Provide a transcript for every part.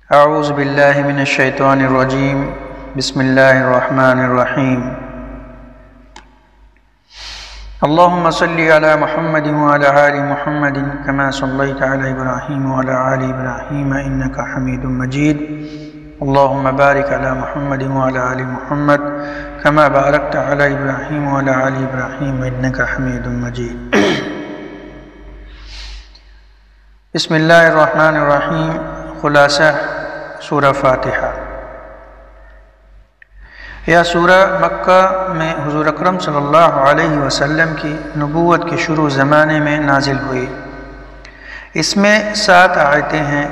اعوذ باللہ من الشیطان الرجیم بسم اللہ الرحمن الرحیم اللہم صلی علی محمد وعلی آل محمد کما صلیت علی ابراہیم وعلی آل ابراہیم انکا حمید مجید اللہم بارک علی محمد وعلی آل محمد کما بارکت علی ابراہیم وعلی آل ابراہیم انکا حمید مجید۔ بسم اللہ الرحمن الرحیم۔ خلاصہ سورہ فاتحہ۔ یہ سورہ مکہ میں حضور اکرم صلی اللہ علیہ وسلم کی نبوت کے شروع زمانے میں نازل ہوئی۔ اس میں 7 آیتیں ہیں،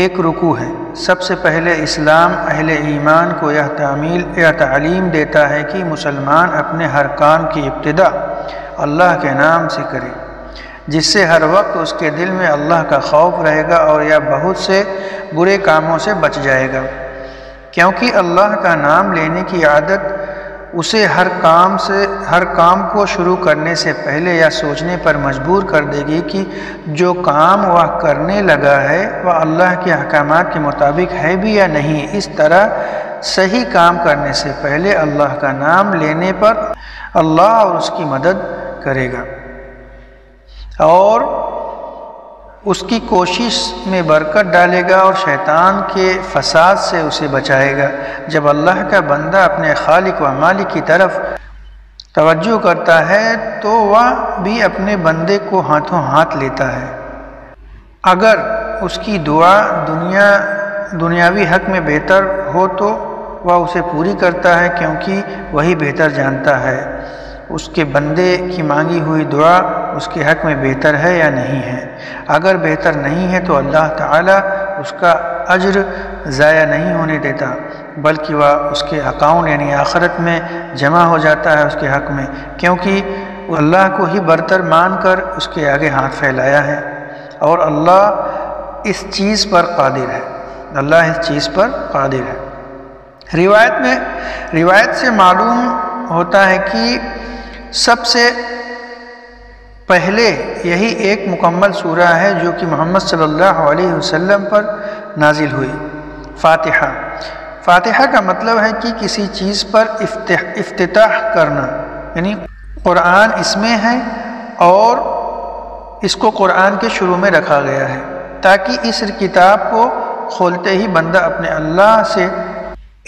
1 رکوع ہے۔ سب سے پہلے اسلام اہل ایمان کو یہ تعلیم دیتا ہے کہ مسلمان اپنے ہر کام کی ابتدا اللہ کے نام سے کرے، جس سے ہر وقت اس کے دل میں اللہ کا خوف رہے گا اور یہ بہت سے برے کاموں سے بچ جائے گا، کیونکہ اللہ کا نام لینے کی عادت اسے ہر کام کو شروع کرنے سے پہلے یہ سوچنے پر مجبور کر دے گی کہ جو کام وہ کرنے لگا ہے وہ اللہ کے احکامات کے مطابق ہے بھی یا نہیں۔ اس طرح صحیح کام کرنے سے پہلے اللہ کا نام لینے پر اللہ اور اس کی مدد کرے گا اور اس کی کوشش میں برکت ڈالے گا اور شیطان کے فساد سے اسے بچائے گا۔ جب اللہ کا بندہ اپنے خالق و مالک کی طرف توجہ کرتا ہے تو وہ بھی اپنے بندے کو ہاتھوں ہاتھ لیتا ہے۔ اگر اس کی دعا دنیاوی حق میں بہتر ہو تو وہ اسے پوری کرتا ہے، کیونکہ وہی بہتر جانتا ہے اس کے بندے کی مانگی ہوئی دعا اس کے حق میں بہتر ہے یا نہیں ہے۔ اگر بہتر نہیں ہے تو اللہ تعالیٰ اس کا اجر ضائع نہیں ہونے دیتا، بلکہ وہ اس کے اکاؤنٹ یعنی آخرت میں جمع ہو جاتا ہے اس کے حق میں، کیونکہ وہ اللہ کو ہی برتر مان کر اس کے آگے ہاتھ پھیلایا ہے اور اللہ اس چیز پر قادر ہے۔ اللہ اس چیز پر قادر ہے۔ روایت سے معلوم ہوتا ہے کہ سب سے پہلے یہی ایک مکمل سورہ ہے جو کہ محمد صلی اللہ علیہ وسلم پر نازل ہوئی، فاتحہ۔ فاتحہ کا مطلب ہے کہ کسی چیز پر افتتاح کرنا، یعنی قرآن اس میں ہے اور اس کو قرآن کے شروع میں رکھا گیا ہے تاکہ اس کتاب کو کھولتے ہی بندہ اپنے اللہ سے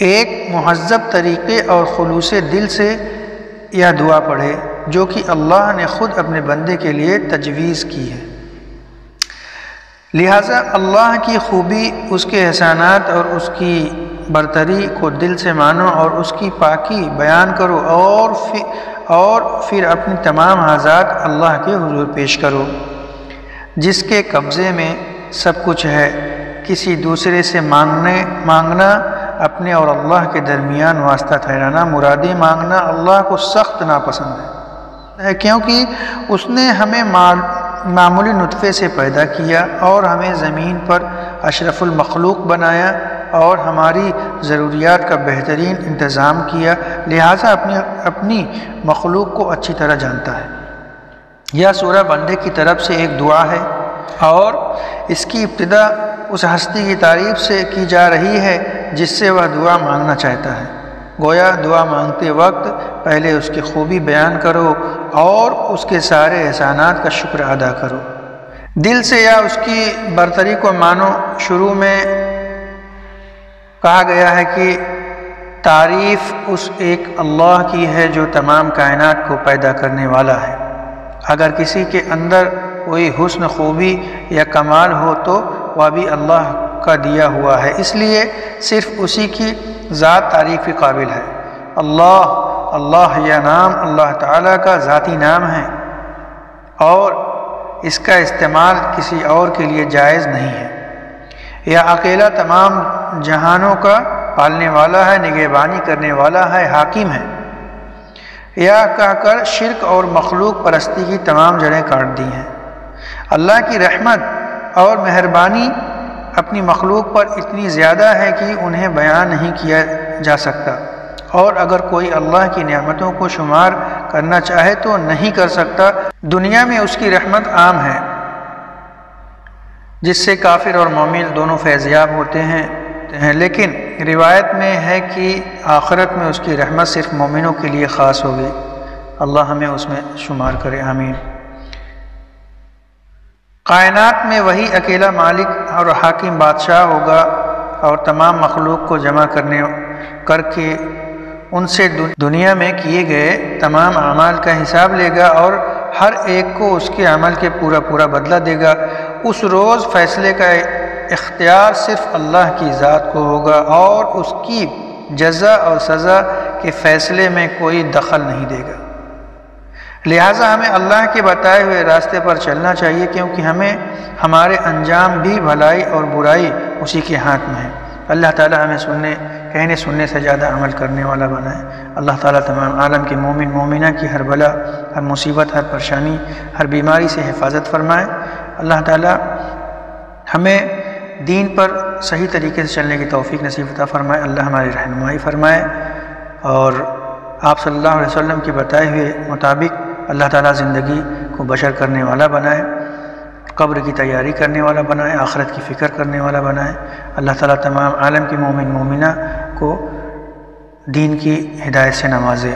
ایک مہذب طریقے اور خلوص دل سے یہ دعا پڑھے جو کہ اللہ نے خود اپنے بندے کے لیے تجویز کی ہے۔ لہٰذا اللہ کی خوبی، اس کے احسانات اور اس کی برتری کو دل سے مانو اور اس کی پاکی بیان کرو اور پھر اپنی تمام حاجات اللہ کے حضور پیش کرو، جس کے قبضے میں سب کچھ ہے۔ کسی دوسرے سے مانگنا اپنے اور اللہ کے درمیان واسطہ ٹھہرانا، مرادیں مانگنا اللہ کو سخت ناپسند ہے، کیونکہ اس نے ہمیں معمولی نطفے سے پیدا کیا اور ہمیں زمین پر اشرف المخلوق بنایا اور ہماری ضروریات کا بہترین انتظام کیا، لہٰذا اپنی مخلوق کو اچھی طرح جانتا ہے۔ یہ سورہ بندے کی طرف سے ایک دعا ہے اور اس کی ابتدا اس ہستی کی تعریف سے کی جا رہی ہے جس سے وہ دعا مانگنا چاہتا ہے۔ گویا دعا مانگتے وقت پہلے اس کی خوبی بیان کرو اور اس کے سارے احسانات کا شکر ادا کرو، دل سے یا اس کی برتری کو مانو۔ شروع میں کہا گیا ہے کہ تعریف اس ایک اللہ کی ہے جو تمام کائنات کو پیدا کرنے والا ہے۔ اگر کسی کے اندر کوئی حسن خوبی یا کمال ہو تو وہ بھی اللہ کا دیا ہوا ہے، اس لیے صرف اسی کی ذات تعریف کے قابل ہے۔ اللہ یہ نام اللہ تعالیٰ کا ذاتی نام ہے اور اس کا استعمال کسی اور کے لیے جائز نہیں ہے۔ یہ اکیلا تمام جہانوں کا پالنے والا ہے، نگہبانی کرنے والا ہے، حاکم ہے۔ یہ کہہ کر شرک اور مخلوق پرستی کی تمام جڑیں کاٹ دی ہیں۔ اللہ کی رحمت اور مہربانی اپنی مخلوق پر اتنی زیادہ ہے کہ انہیں بیان نہیں کیا جا سکتا، اور اگر کوئی اللہ کی نعمتوں کو شمار کرنا چاہے تو نہیں کر سکتا۔ دنیا میں اس کی رحمت عام ہے، جس سے کافر اور مومن دونوں فیضیاب ہوتے ہیں، لیکن روایت میں ہے کہ آخرت میں اس کی رحمت صرف مومنوں کے لیے خاص ہوگی۔ اللہ ہمیں اس میں شمار کرے، آمین۔ کائنات میں وہی اکیلا مالک اور حاکم بادشاہ ہوگا اور تمام مخلوق کو جمع کر کے ان سے دنیا میں کیے گئے تمام اعمال کا حساب لے گا اور ہر ایک کو اس کے عمل کے پورا بدلہ دے گا۔ اس روز فیصلے کا اختیار صرف اللہ کی ذات کو ہوگا اور اس کی جزا اور سزا کے فیصلے میں کوئی دخل نہیں دے گا۔ لہٰذا ہمیں اللہ کے بتائے ہوئے راستے پر چلنا چاہیے، کیونکہ ہمارے انجام بھی بھلائی اور برائی اسی کے ہاتھ میں ہے۔ اللہ تعالی ہمیں کہنے سننے سے زیادہ عمل کرنے والا بنائے۔ اللہ تعالیٰ تمام عالم کے مومن مومنہ کی ہر بلا، ہر مصیبت، ہر پریشانی، ہر بیماری سے حفاظت فرمائے۔ اللہ تعالیٰ ہمیں دین پر صحیح طریقے سے چلنے کی توفیق نصیب عطا فرمائے۔ اللہ ہماری رہنمائی فرمائے اور آپ صلی اللہ علیہ وسلم کے بتائے ہوئے مطابق اللہ تعالیٰ زندگی کو بشر کرنے والا بنائے، قبر کی تیاری کرنے والا بنائے، آخرت کی فکر کرنے والا بنائے۔ اللہ تعالیٰ تمام عالم کے مومن مومنہ کو دین کی ہدایت سے نوازے۔